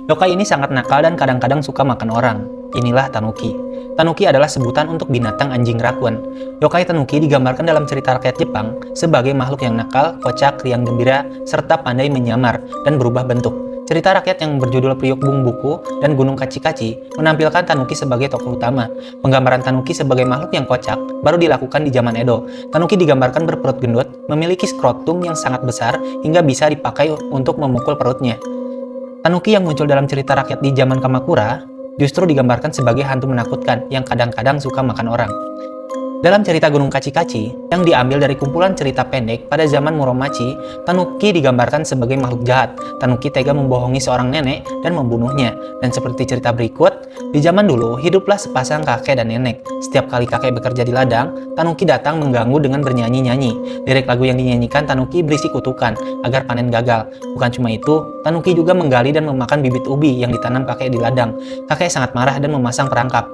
Yokai ini sangat nakal dan kadang-kadang suka makan orang. Inilah Tanuki. Tanuki adalah sebutan untuk binatang anjing rakun. Yokai Tanuki digambarkan dalam cerita rakyat Jepang sebagai makhluk yang nakal, kocak, riang gembira, serta pandai menyamar dan berubah bentuk. Cerita rakyat yang berjudul Priok Bung Buku dan Gunung Kaci-Kaci menampilkan Tanuki sebagai tokoh utama. Penggambaran Tanuki sebagai makhluk yang kocak baru dilakukan di zaman Edo. Tanuki digambarkan berperut gendut, memiliki skrotum yang sangat besar hingga bisa dipakai untuk memukul perutnya. Tanuki yang muncul dalam cerita rakyat di zaman Kamakura justru digambarkan sebagai hantu menakutkan yang kadang-kadang suka makan orang. Dalam cerita Gunung Kaci-Kaci, yang diambil dari kumpulan cerita pendek pada zaman Muromachi, Tanuki digambarkan sebagai makhluk jahat. Tanuki tega membohongi seorang nenek dan membunuhnya. Dan seperti cerita berikut, di zaman dulu hiduplah sepasang kakek dan nenek. Setiap kali kakek bekerja di ladang, Tanuki datang mengganggu dengan bernyanyi-nyanyi. Lirik lagu yang dinyanyikan Tanuki berisi kutukan agar panen gagal. Bukan cuma itu, Tanuki juga menggali dan memakan bibit ubi yang ditanam kakek di ladang. Kakek sangat marah dan memasang perangkap.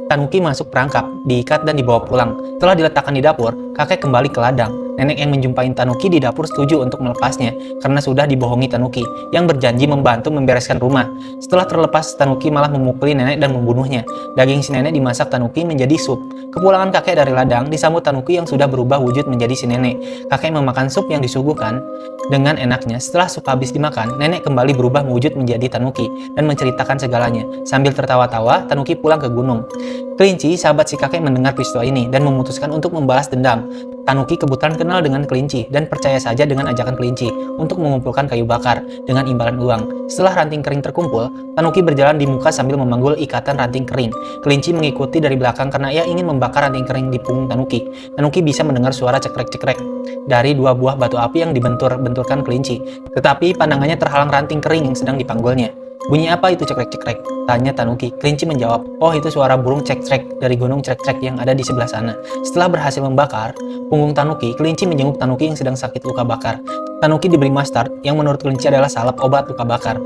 Tanuki masuk perangkap, diikat dan dibawa pulang. Setelah diletakkan di dapur, kakek kembali ke ladang. Nenek yang menjumpai Tanuki di dapur setuju untuk melepasnya karena sudah dibohongi Tanuki yang berjanji membantu membereskan rumah. Setelah terlepas, Tanuki malah memukuli nenek dan membunuhnya. Daging si nenek dimasak Tanuki menjadi sup. Kepulangan kakek dari ladang disambut Tanuki yang sudah berubah wujud menjadi si nenek. Kakek memakan sup yang disuguhkan dengan enaknya. Setelah sup habis dimakan, nenek kembali berubah wujud menjadi Tanuki dan menceritakan segalanya. Sambil tertawa-tawa, Tanuki pulang ke gunung. Kelinci, sahabat si kakek, mendengar peristiwa ini dan memutuskan untuk membalas dendam. Tanuki kebetulan kenal dengan kelinci dan percaya saja dengan ajakan kelinci untuk mengumpulkan kayu bakar dengan imbalan uang. Setelah ranting kering terkumpul, Tanuki berjalan di muka sambil memanggul ikatan ranting kering. Kelinci mengikuti dari belakang karena ia ingin membakar ranting kering di punggung Tanuki. Tanuki bisa mendengar suara cekrek-cekrek dari dua buah batu api yang dibentur-benturkan kelinci. Tetapi pandangannya terhalang ranting kering yang sedang dipanggulnya. Bunyi apa itu cekrek-cekrek? Tanya Tanuki. Kelinci menjawab, oh itu suara burung cek-cek dari gunung cek-cek yang ada di sebelah sana. Setelah berhasil membakar punggung Tanuki, kelinci menjenguk Tanuki yang sedang sakit luka bakar. Tanuki diberi mustard yang menurut kelinci adalah salep obat luka bakar.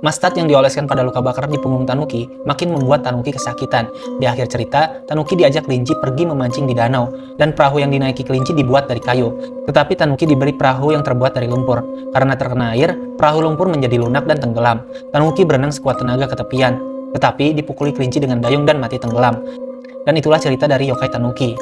Mustard yang dioleskan pada luka bakar di punggung Tanuki makin membuat Tanuki kesakitan. Di akhir cerita, Tanuki diajak kelinci pergi memancing di danau, dan perahu yang dinaiki kelinci dibuat dari kayu. Tetapi Tanuki diberi perahu yang terbuat dari lumpur. Karena terkena air, perahu lumpur menjadi lunak dan tenggelam. Tanuki berenang sekuat tenaga ke tepian, tetapi dipukuli kelinci dengan dayung dan mati tenggelam. Dan itulah cerita dari Yokai Tanuki.